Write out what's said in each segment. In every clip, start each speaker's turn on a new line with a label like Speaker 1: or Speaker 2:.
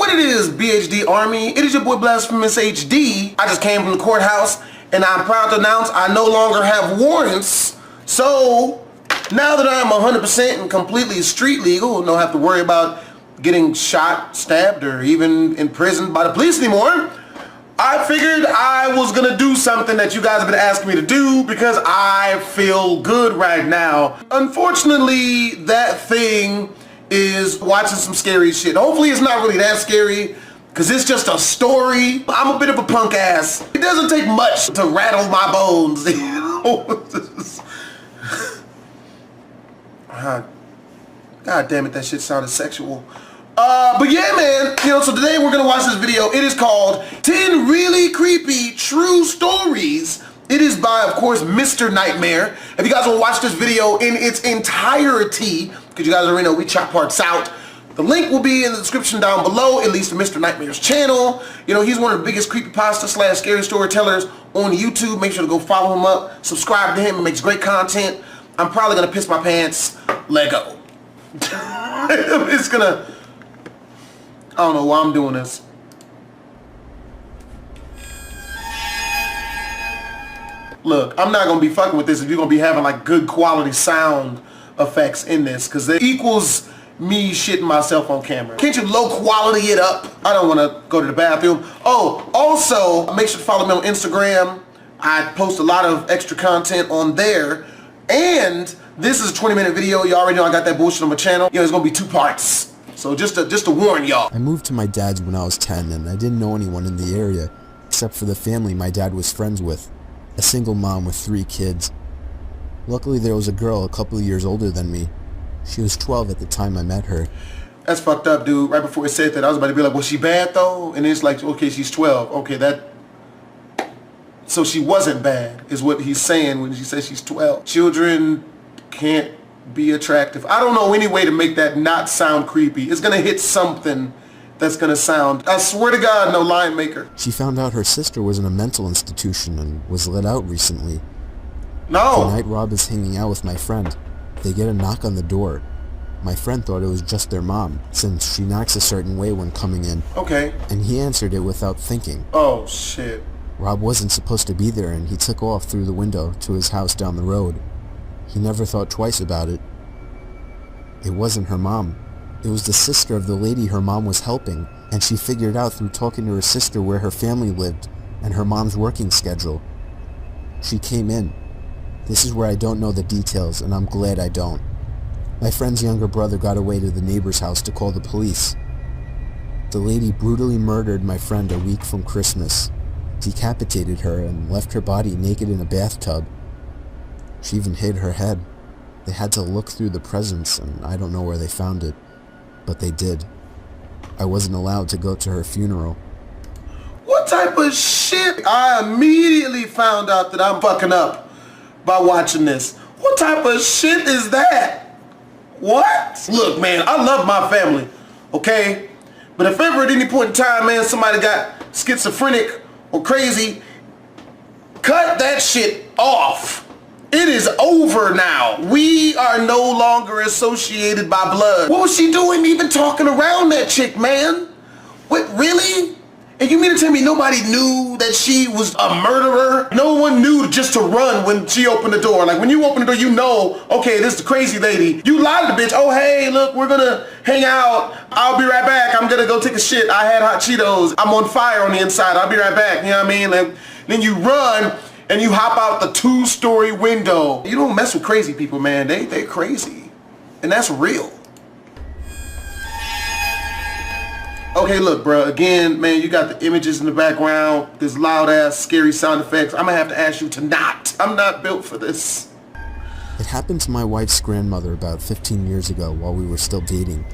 Speaker 1: What it is, BHD Army, it is your boy BlastphamousHD. I just came from the courthouse and I'm proud to announce I no longer have warrants. So now that I'm 100% and completely street legal, don't have to worry about getting shot, stabbed, or even imprisoned by the police anymore, I figured I was gonna do something that you guys have been asking me to do because I feel good right now. Unfortunately, that thing is watching some scary shit. Hopefully it's not really that scary because it's just a story. I'm a bit of a punk ass. It doesn't take much to rattle my bones. You know? God damn it, that shit sounded sexual. But yeah, man, you know, so today we're gonna watch this video. It is called 10 Really Creepy True Stories. It is by, of course, Mr. Nightmare. If you guys wanna watch this video in its entirety, because you guys already know we chop parts out, the link will be in the description down below. It leads to Mr. Nightmare's channel. You know, he's one of the biggest creepypasta / scary storytellers on YouTube. Make sure to go follow him up, subscribe to him. He makes great content. I'm probably gonna piss my pants. Lego. It's gonna... I don't know why I'm doing this. Look, I'm not gonna be fucking with this if you're gonna be having like good quality sound effects in this, because it equals me shitting myself on camera. Can't you low quality it up? I don't wanna go to the bathroom. Oh, also, make sure to follow me on Instagram. I post a lot of extra content on there. And this is a 20-minute video. You already know I got that bullshit on my channel. You know, it's gonna be 2 parts. So just to warn y'all.
Speaker 2: I moved to my dad's when I was 10 and I didn't know anyone in the area except for the family my dad was friends with, a single mom with 3 kids. Luckily there was a girl a couple of years older than me. She was 12 at the time I met her.
Speaker 1: That's fucked up, dude. Right before it said that, I was about to be like, was she bad though? And it's like, okay, she's 12. Okay, that... So she wasn't bad, is what he's saying when she says she's 12. Children can't be attractive. I don't know any way to make that not sound creepy. It's gonna hit something that's gonna sound, I swear to God, no line maker.
Speaker 2: She found out her sister was in a mental institution and was let out recently.
Speaker 1: No.
Speaker 2: The night Rob is hanging out with my friend, they get a knock on the door. My friend thought it was just their mom, since she knocks a certain way when coming in.
Speaker 1: Okay.
Speaker 2: And he answered it without thinking.
Speaker 1: Oh, shit.
Speaker 2: Rob wasn't supposed to be there and he took off through the window to his house down the road. He never thought twice about it. It wasn't her mom. It was the sister of the lady her mom was helping, and she figured out through talking to her sister where her family lived and her mom's working schedule. She came in. This is where I don't know the details, and I'm glad I don't. My friend's younger brother got away to the neighbor's house to call the police. The lady brutally murdered my friend a week from Christmas, decapitated her, and left her body naked in a bathtub. She even hid her head. They had to look through the presents, and I don't know where they found it, but they did. I wasn't allowed to go to her funeral.
Speaker 1: What type of shit? I immediately found out that I'm fucking up by watching this. What type of shit is that? What? Look, man, I love my family, okay? But if ever at any point in time, man, somebody got schizophrenic or crazy, cut that shit off. It is over now. We are no longer associated by blood. What was she doing even talking around that chick, man? What, really? And you mean to tell me nobody knew that she was a murderer? No one knew just to run when she opened the door. Like when you open the door, you know, okay, this is the crazy lady. You lied to the bitch. Oh, hey, look, we're gonna hang out. I'll be right back. I'm gonna go take a shit. I had hot Cheetos. I'm on fire on the inside. I'll be right back. You know what I mean? Like, then you run and you hop out the 2-story window. You don't mess with crazy people, man. They crazy. And that's real. Okay, look, bro. Again, man, you got the images in the background. This loud-ass, scary sound effects. I'm gonna have to ask you to not. I'm not built for this.
Speaker 2: It happened to my wife's grandmother about 15 years ago while we were still dating.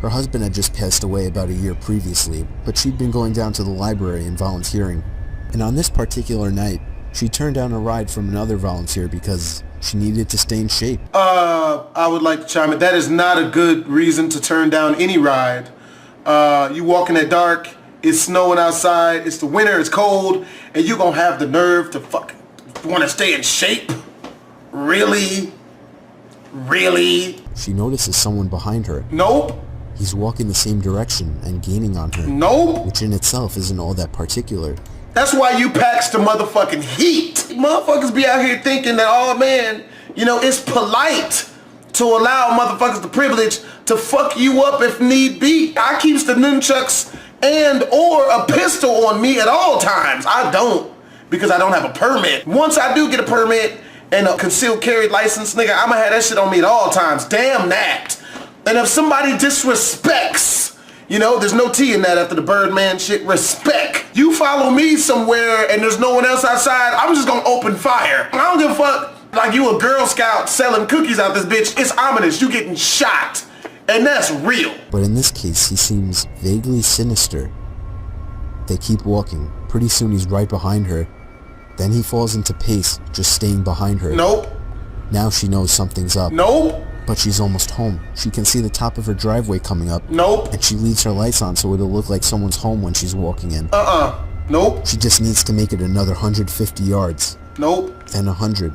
Speaker 2: Her husband had just passed away about a year previously, but she'd been going down to the library and volunteering. And on this particular night, she turned down a ride from another volunteer because she needed to stay in shape.
Speaker 1: I would like to chime in. That is not a good reason to turn down any ride. You walking at dark, it's snowing outside, it's the winter, it's cold, and you gonna have the nerve to fucking want to stay in shape? Really? Really?
Speaker 2: She notices someone behind her.
Speaker 1: Nope.
Speaker 2: He's walking the same direction and gaining on her.
Speaker 1: Nope.
Speaker 2: Which in itself isn't all that particular.
Speaker 1: That's why you packs the motherfucking heat. Motherfuckers be out here thinking that, oh man, you know, it's polite to allow motherfuckers the privilege to fuck you up if need be. I keeps the nunchucks and or a pistol on me at all times. I don't, because I don't have a permit. Once I do get a permit and a concealed carry license, nigga, I'ma have that shit on me at all times. Damn that. And if somebody disrespects, you know, there's no T in that after the Birdman shit, respect. You follow me somewhere and there's no one else outside, I'm just gonna open fire. I don't give a fuck. Like you a Girl Scout selling cookies out this bitch. It's ominous. You getting shot. And that's real.
Speaker 2: But in this case, he seems vaguely sinister. They keep walking. Pretty soon he's right behind her. Then he falls into pace, just staying behind her.
Speaker 1: Nope.
Speaker 2: Now she knows something's up.
Speaker 1: Nope.
Speaker 2: But she's almost home. She can see the top of her driveway coming up.
Speaker 1: Nope.
Speaker 2: And she leaves her lights on so it'll look like someone's home when she's walking in.
Speaker 1: Nope.
Speaker 2: She just needs to make it another 150 yards.
Speaker 1: Nope.
Speaker 2: Then 100.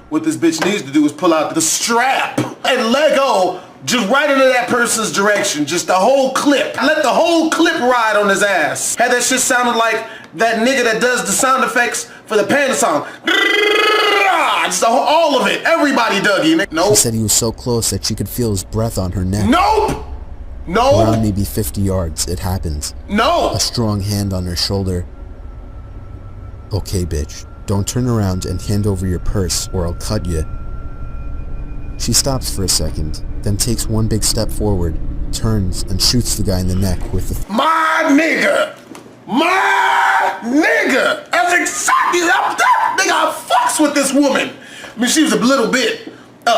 Speaker 1: What this bitch needs to do is pull out the strap and let go just right into that person's direction. Just the whole clip. Let the whole clip ride on his ass. Had that shit sounded like that nigga that does the sound effects for the Panda song. Just all of it. Everybody Dougie. Nope.
Speaker 2: She said he was so close that she could feel his breath on her neck.
Speaker 1: Nope. No.
Speaker 2: Around maybe 50 yards, it happens.
Speaker 1: No.
Speaker 2: A strong hand on her shoulder. Okay, bitch. Don't turn around and hand over your purse or I'll cut you. She stops for a second, then takes one big step forward, turns, and shoots the guy in the neck with the...
Speaker 1: My nigga! My nigga! That's exactly that nigga. I fucks with this woman. I mean, she was a little bit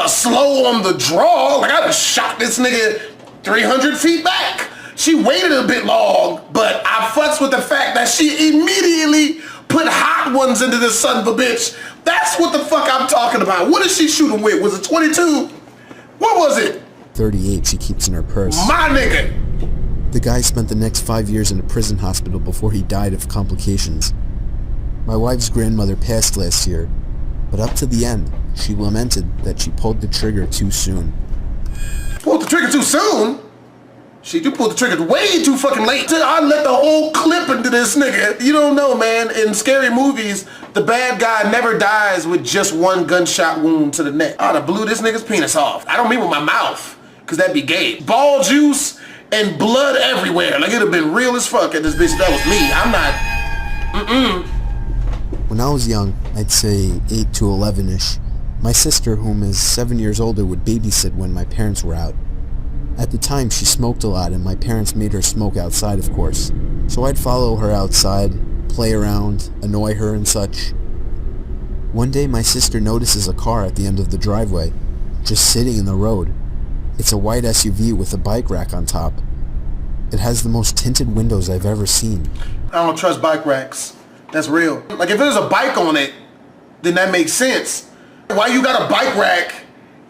Speaker 1: slow on the draw. Like, I just shot this nigga 300 feet back. She waited a bit long, but I fucks with the fact that she immediately put hot ones into this son of a bitch. That's what the fuck I'm talking about. What is she shooting with? Was it 22? What was it?
Speaker 2: 38 she keeps in her purse.
Speaker 1: My nigga!
Speaker 2: The guy spent the next 5 years in a prison hospital before he died of complications. My wife's grandmother passed last year, but up to the end, she lamented that she pulled the trigger too soon.
Speaker 1: Pulled the trigger too soon? Shit, you pulled the trigger way too fucking late. I let the whole clip into this nigga. You don't know, man. In scary movies, the bad guy never dies with just one gunshot wound to the neck. I'd have blew this nigga's penis off. I don't mean with my mouth, because that'd be gay. Ball juice and blood everywhere. Like, it'd have been real as fuck at this bitch. That was me. I'm not...
Speaker 2: When I was young, I'd say 8 to 11-ish, my sister, whom is 7 years older, would babysit when my parents were out. At the time, she smoked a lot, and my parents made her smoke outside, of course. So I'd follow her outside, play around, annoy her and such. One day, my sister notices a car at the end of the driveway, just sitting in the road. It's a white SUV with a bike rack on top. It has the most tinted windows I've ever seen.
Speaker 1: I don't trust bike racks. That's real. Like, if there's a bike on it, then that makes sense. Why you got a bike rack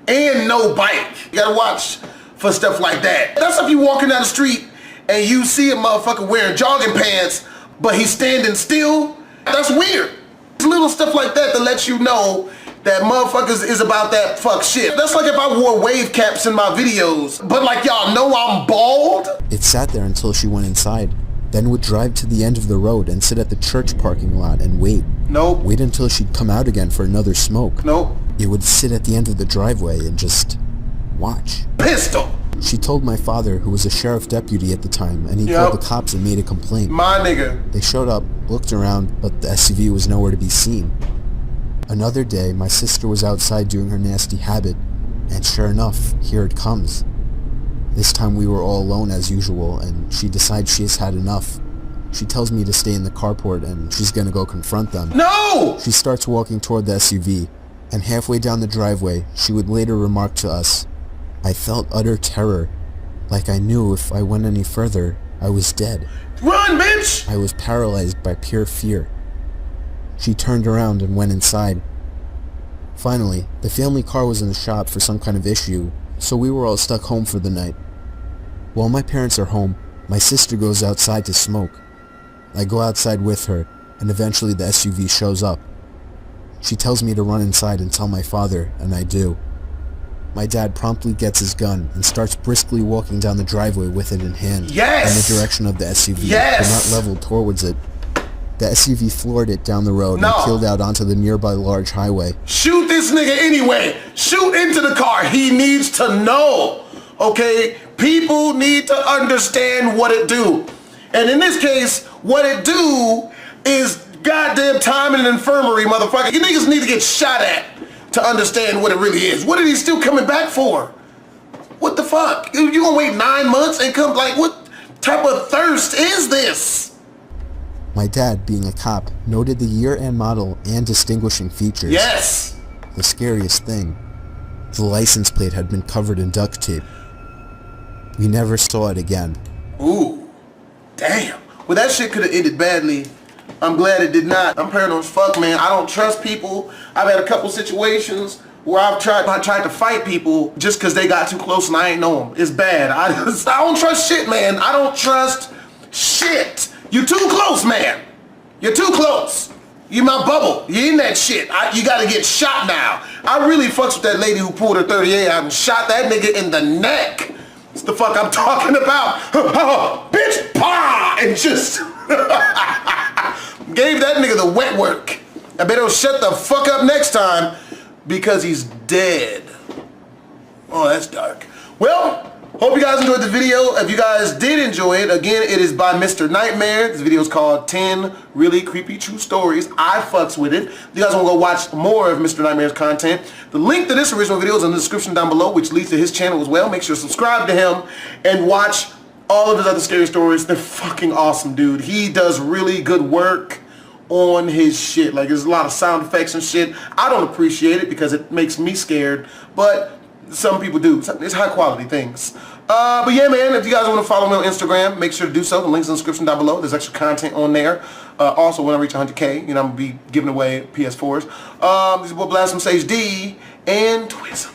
Speaker 1: and no bike? You gotta watch for stuff like that. That's if you walking down the street and you see a motherfucker wearing jogging pants, but he's standing still. That's weird. It's little stuff like that that lets you know that motherfuckers is about that fuck shit. That's like if I wore wave caps in my videos, but like y'all know I'm bald.
Speaker 2: It sat there until she went inside, then would drive to the end of the road and sit at the church parking lot and wait.
Speaker 1: Nope.
Speaker 2: Wait until she'd come out again for another smoke.
Speaker 1: Nope.
Speaker 2: It would sit at the end of the driveway and just watch.
Speaker 1: Pistol.
Speaker 2: She told my father, who was a sheriff deputy at the time, and he called the cops and made a complaint.
Speaker 1: My nigga.
Speaker 2: They showed up, looked around, but the SUV was nowhere to be seen. Another day, my sister was outside doing her nasty habit, and sure enough, here it comes. This time we were all alone as usual, and she decides she has had enough. She tells me to stay in the carport, and she's gonna go confront them.
Speaker 1: No!
Speaker 2: She starts walking toward the SUV, and halfway down the driveway, she would later remark to us, "I felt utter terror, like I knew if I went any further, I was dead.
Speaker 1: Run, bitch!
Speaker 2: I was paralyzed by pure fear." She turned around and went inside. Finally, the family car was in the shop for some kind of issue, so we were all stuck home for the night. While my parents are home, my sister goes outside to smoke. I go outside with her, and eventually the SUV shows up. She tells me to run inside and tell my father, and I do. My dad promptly gets his gun and starts briskly walking down the driveway with it in hand.
Speaker 1: Yes!
Speaker 2: In the direction of the SUV,
Speaker 1: Yes!
Speaker 2: but not leveled towards it. The SUV floored it down the road
Speaker 1: No.
Speaker 2: and peeled out onto the nearby large highway.
Speaker 1: Shoot this nigga anyway. Shoot into the car. He needs to know. Okay? People need to understand what it do. And in this case, what it do is goddamn time in an infirmary, motherfucker. You niggas need to get shot at to understand what it really is. What are he still coming back for? What the fuck? You gonna wait 9 months and come, like, what type of thirst is this?
Speaker 2: My dad, being a cop, noted the year and model and distinguishing features.
Speaker 1: Yes!
Speaker 2: The scariest thing, the license plate had been covered in duct tape. We never saw it again.
Speaker 1: Ooh, damn. Well, that shit could have ended badly. I'm glad it did not. I'm paranoid as fuck, man. I don't trust people. I've had a couple situations where I tried to fight people just because they got too close and I ain't know them. It's bad. I don't trust shit, man. I don't trust shit. You too close, man. You're too close. You my bubble. You in that shit. You gotta get shot now. I really fucks with that lady who pulled her 38 out and shot that nigga in the neck. That's the fuck I'm talking about. Bitch, pa! And just gave that nigga the wet work. I bet he'll shut the fuck up next time because he's dead. Oh, that's dark. Well, hope you guys enjoyed the video. If you guys did enjoy it, again, it is by Mr. Nightmare. This video is called 10 Really Creepy True Stories. I fucks with it. If you guys want to go watch more of Mr. Nightmare's content, the link to this original video is in the description down below, which leads to his channel as well. Make sure to subscribe to him and watch all of his other scary stories. They're fucking awesome, dude. He does really good work on his shit. Like, there's a lot of sound effects and shit. I don't appreciate it because it makes me scared, but some people do. It's high quality things. But yeah, man, if you guys want to follow me on Instagram, make sure to do so. The link's in the description down below. There's extra content on there. Also, when I reach 100K, you know, I'm going to be giving away PS4s. This is your boy BlastphamousHD and Twism.